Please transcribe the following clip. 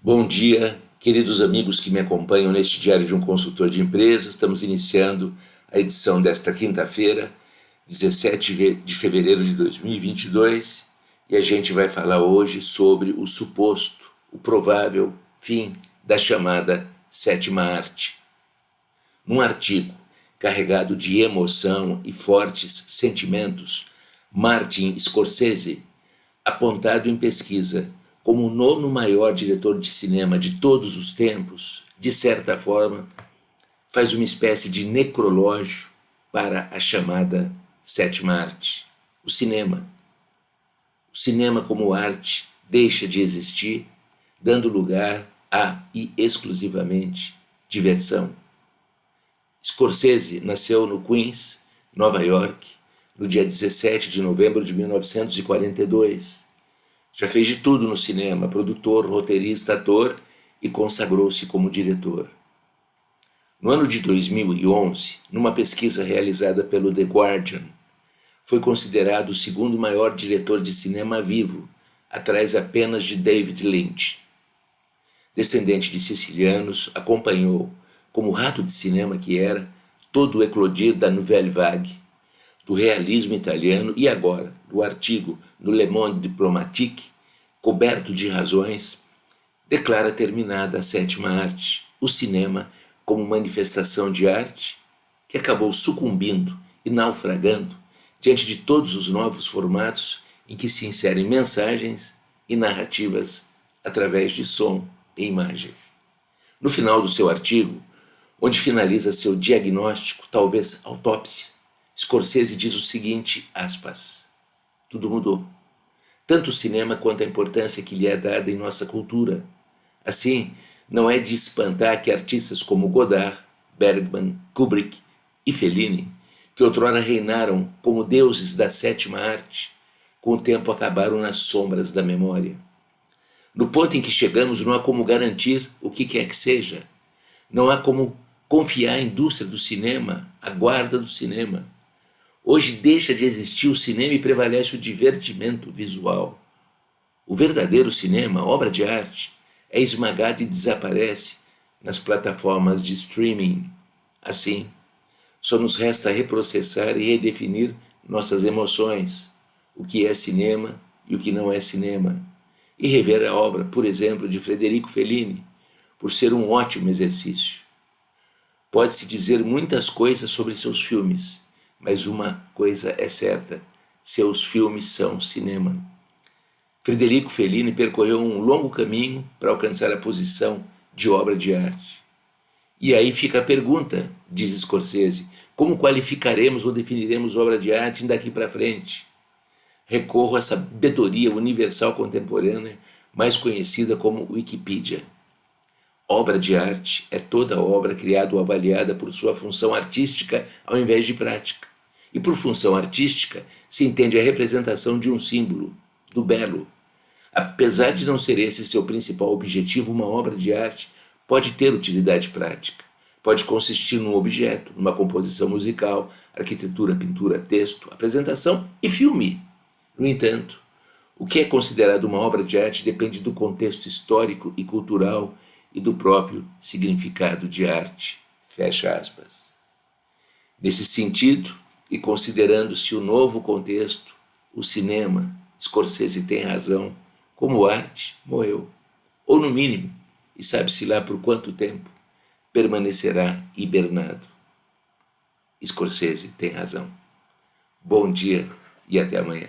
Bom dia, queridos amigos que me acompanham neste Diário de um Consultor de Empresas. Estamos iniciando a edição desta quinta-feira, 17 de fevereiro de 2022, e a gente vai falar hoje sobre o suposto, o provável fim da chamada sétima arte. Num artigo carregado de emoção e fortes sentimentos, Martin Scorsese, apontado em pesquisa como o nono maior diretor de cinema de todos os tempos, de certa forma, faz uma espécie de necrológio para a chamada sétima arte, o cinema. O cinema como arte deixa de existir, dando lugar a, e exclusivamente, diversão. Scorsese nasceu no Queens, Nova York, no dia 17 de novembro de 1942. Já fez de tudo no cinema, produtor, roteirista, ator, e consagrou-se como diretor. No ano de 2011, numa pesquisa realizada pelo The Guardian, foi considerado o segundo maior diretor de cinema vivo, atrás apenas de David Lynch. Descendente de sicilianos, acompanhou, como rato de cinema que era, todo o eclodir da Nouvelle Vague, do realismo italiano e agora, do artigo no Le Monde Diplomatique, coberto de razões, declara terminada a sétima arte, o cinema como manifestação de arte que acabou sucumbindo e naufragando diante de todos os novos formatos em que se inserem mensagens e narrativas através de som e imagem. No final do seu artigo, onde finaliza seu diagnóstico, talvez autópsia, Scorsese diz o seguinte, aspas, tudo mudou. Tanto o cinema quanto a importância que lhe é dada em nossa cultura. Assim, não é de espantar que artistas como Godard, Bergman, Kubrick e Fellini, que outrora reinaram como deuses da sétima arte, com o tempo acabaram nas sombras da memória. No ponto em que chegamos, não há como garantir o que quer que seja. Não há como confiar à indústria do cinema, à guarda do cinema. Hoje deixa de existir o cinema e prevalece o divertimento visual. O verdadeiro cinema, obra de arte, é esmagado e desaparece nas plataformas de streaming. Assim, só nos resta reprocessar e redefinir nossas emoções, o que é cinema e o que não é cinema, e rever a obra, por exemplo, de Federico Fellini, por ser um ótimo exercício. Pode-se dizer muitas coisas sobre seus filmes, mas uma coisa é certa, seus filmes são cinema. Federico Fellini percorreu um longo caminho para alcançar a posição de obra de arte. E aí fica a pergunta, diz Scorsese, como qualificaremos ou definiremos obra de arte daqui para frente? Recorro à sabedoria universal contemporânea, mais conhecida como Wikipedia. Obra de arte é toda obra criada ou avaliada por sua função artística ao invés de prática. E por função artística se entende a representação de um símbolo, do belo. Apesar de não ser esse seu principal objetivo, uma obra de arte pode ter utilidade prática. Pode consistir num objeto, numa composição musical, arquitetura, pintura, texto, apresentação e filme. No entanto, o que é considerado uma obra de arte depende do contexto histórico e cultural e do próprio significado de arte. Fecha aspas. Nesse sentido, e considerando-se o novo contexto, o cinema, Scorsese tem razão, como arte, morreu. Ou no mínimo, e sabe-se lá por quanto tempo, permanecerá hibernado. Scorsese tem razão. Bom dia e até amanhã.